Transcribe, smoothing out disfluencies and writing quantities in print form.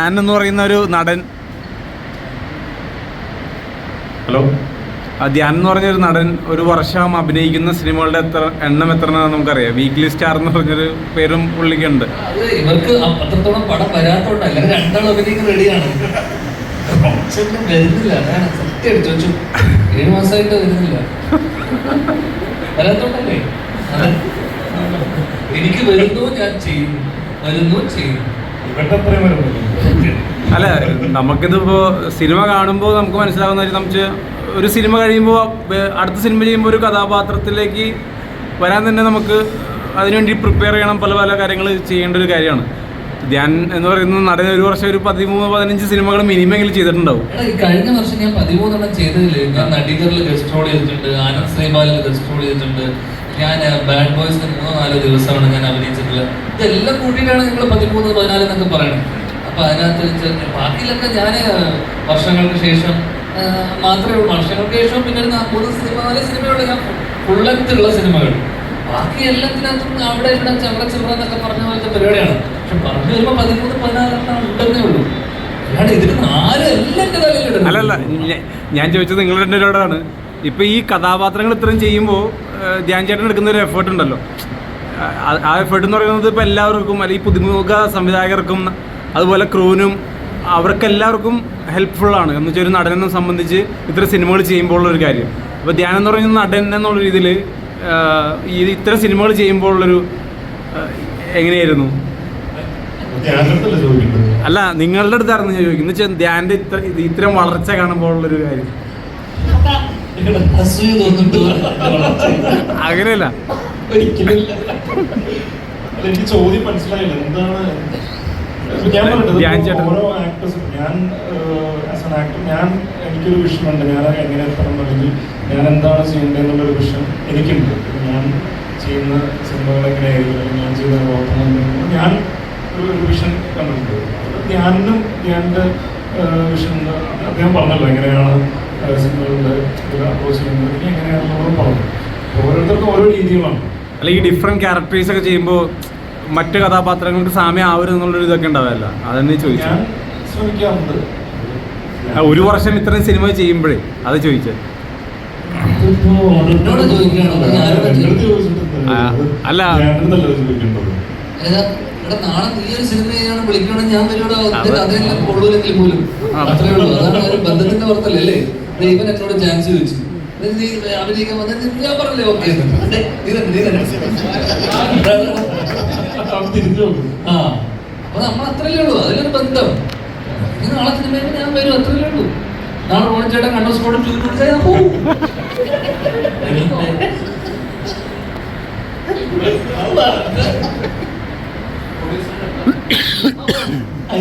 ധ്യാൻ എന്ന് പറയുന്ന ഒരു നടൻ, ഹലോ, ധ്യാൻ എന്ന് പറഞ്ഞൊരു നടൻ ഒരു വർഷം അഭിനയിക്കുന്ന സിനിമകളുടെ എണ്ണം എത്രയാണെന്ന് നമുക്കറിയാം. വീക്ക്ലി സ്റ്റാർ എന്ന് പറഞ്ഞൊരു പേരും പുള്ളിക്കുണ്ട്. ഇവർക്ക് അത്രത്തോളം പടം വരാത്തോണ്ടല്ല, രണ്ടാളും അഭിനയിക്കാൻ റെഡിയാണ്, വരുന്നില്ല. അതാണ് സത്യം. ചോദിച്ചു 7 മാസമായിട്ട് വരുന്നില്ല, വരാത്തോണ്ടല്ലേ. എനിക്ക് വരുന്നു, ഞാൻ ചെയ്യുന്നു, വരുന്നു, ചെയ്യുന്നു. അല്ല, നമുക്കിതിപ്പോ സിനിമ കാണുമ്പോൾ നമുക്ക് മനസ്സിലാവുന്ന നമുക്ക് ഒരു സിനിമ കഴിയുമ്പോൾ അടുത്ത സിനിമ ചെയ്യുമ്പോൾ ഒരു കഥാപാത്രത്തിലേക്ക് വരാൻ തന്നെ നമുക്ക് അതിനുവേണ്ടി പ്രിപ്പയർ ചെയ്യണം. പല പല കാര്യങ്ങൾ ചെയ്യേണ്ട ഒരു കാര്യമാണ്. ധ്യാൻ എന്ന് പറയുന്ന നടൻ ഒരു വർഷം ഒരു 13-15 സിനിമകൾ മിനിമെങ്കിലും ചെയ്തിട്ടുണ്ടാവും. കഴിഞ്ഞ വർഷം ഞാൻ 13 ചെയ്തതില് ഞാൻ നടികറിൽ ഗസ്റ്റ് റോൾ ചെയ്തിട്ടുണ്ട്, ആനന്ദ് ശ്രീബാലിൽ ഗസ്റ്റ് റോൾ ചെയ്തിട്ടുണ്ട്, ഞാൻ ബാഡ് ബോയ്സ് 3-4 ദിവസമാണ് ഞാൻ അഭിനയിച്ചിട്ടുള്ളത്. ഇതെല്ലാം കൂട്ടിയിട്ടാണ് നിങ്ങൾ 13-14 എന്നൊക്കെ പറയണം. അപ്പൊ അതിനകത്ത് ബാക്കിയിലൊക്കെ ഞാൻ വർഷങ്ങൾക്ക് ശേഷം മാത്രമേ ഉള്ളൂ. വർഷങ്ങൾക്ക് ശേഷം പിന്നെ 4 സിനിമയുള്ള ഞാൻ ഫുൾ ലെങ്ത്തുള്ള സിനിമകൾ. ബാക്കി എല്ലാത്തിനകത്തും അവിടെ ഇവിടെ ചവറ ചെറുതെന്നൊക്കെ പറഞ്ഞ പോലത്തെ പരിപാടിയാണ്. പക്ഷെ പറഞ്ഞു വരുമ്പോ 13-14 ഉണ്ടെന്നേ ഉള്ളൂ. അല്ലാണ്ട് ഇതിന് 4 എല്ലാം എന്റെ തലയിലിടും. അല്ലല്ല, ഞാൻ ചോദിച്ചത് നിങ്ങൾ രണ്ടുപേരോടാണ്. ഇപ്പൊ ഈ കഥാപാത്രങ്ങൾ ഇത്രയും ചെയ്യുമ്പോൾ ധ്യാൻ ചേട്ടൻ എടുക്കുന്ന ഒരു എഫേർട്ട് ഉണ്ടല്ലോ, ആ എഫേർട്ട് എന്ന് പറയുന്നത് ഇപ്പൊ എല്ലാവർക്കും, അല്ലെങ്കിൽ പുതുമുഖ സംവിധായകർക്കും അതുപോലെ ക്രൂവിനും അവർക്കെല്ലാവർക്കും ഹെൽപ്ഫുള്ളാണ്. എന്ന് വെച്ചാൽ ഒരു നടനെ സംബന്ധിച്ച് ഇത്ര സിനിമകൾ ചെയ്യുമ്പോൾ ഉള്ളൊരു കാര്യം. അപ്പോൾ ധ്യാൻ എന്ന് പറയുന്ന നടൻ എന്നുള്ള രീതിയിൽ ഈ ഇത്തരം സിനിമകൾ ചെയ്യുമ്പോൾ ഉള്ളൊരു എങ്ങനെയായിരുന്നു? അല്ല, നിങ്ങളുടെ അടുത്തായിരുന്നു ഞാൻ ചോദിക്കുന്നത്. എന്ന് വെച്ചാൽ ധ്യാൻ്റെ ഇത്തരം വളർച്ച കാണുമ്പോൾ ഉള്ളൊരു കാര്യം. അങ്ങനെയല്ല, എനിക്ക് ചോദ്യം മനസ്സിലായില്ല. എന്താണ് ഓരോ ആക്ടേഴ്സും ഞാൻ എനിക്കൊരു വിഷയമുണ്ട്. ഞാൻ എങ്ങനെ എത്തണം അല്ലെങ്കിൽ ഞാൻ എന്താണ് ചെയ്യേണ്ടതെന്നുള്ളൊരു വിഷയം എനിക്കുണ്ട്. ഞാൻ ചെയ്യുന്ന സിനിമകൾ എങ്ങനെയായിരിക്കും, അല്ലെങ്കിൽ ഞാൻ ചെയ്യുന്ന പ്രവർത്തനം ഞാൻ ഒരു വിഷൻ കണ്ടിട്ടുണ്ട്. ധ്യാനും ധ്യാൻ്റെ വിഷൻ അദ്ദേഹം പറഞ്ഞല്ലോ എങ്ങനെയാണ് സിനിമകളുടെ അപ്രോച്ച് ചെയ്യുന്നത്, ഇനി എങ്ങനെയാണെന്നുള്ളത് പറഞ്ഞു. ഓരോരുത്തർക്കും ഓരോ രീതികളാണ്. അല്ല, ഈ ഡിഫറെൻറ്റ് ക്യാരക്ടേഴ്സ് ഒക്കെ ചെയ്യുമ്പോൾ മറ്റു കഥാപാത്രങ്ങൾക്ക് സാമ്യം ആവരുത് എന്നുള്ളൊരു ഇതൊക്കെ ഉണ്ടാവില്ല. അതെന്നെ ചോദിച്ചു. ഞാൻ ശ്രമിക്കാറുണ്ട്. ഒരു വർഷം ഇത്രയും സിനിമ ചെയ്യുമ്പോഴേ അത് ചോദിച്ചത്. അല്ല, നാളെ നീ ഒരു സിനിമയാണ് വിളിക്കണം, ഞാൻ അതെല്ലാം കൊള്ളൂലെങ്കിൽ പോലും അത്രേ ഉള്ളൂ. അതാണ് ഒരു ബന്ധത്തിന്റെ പുറത്തല്ലേ അല്ലേ. ദൈവൻ എന്നോട് ചാൻസ് ചോദിച്ചു, നീ അഭിനയിക്കാൻ വന്നത്, ഞാൻ പറഞ്ഞില്ലേ ഓക്കെ. അപ്പൊ നമ്മൾ അത്രയല്ലേ ഉള്ളൂ, അതിലൊരു ബന്ധം. നീ നാളെ സിനിമയിൽ ഞാൻ വരും, അത്രയല്ലേ ഉള്ളൂ. നാളെ ഓണം ചേട്ടൻ കണ്ണൂർ സ്പോട്ട് ചോദിച്ചാൽ ഞാൻ പോകും. I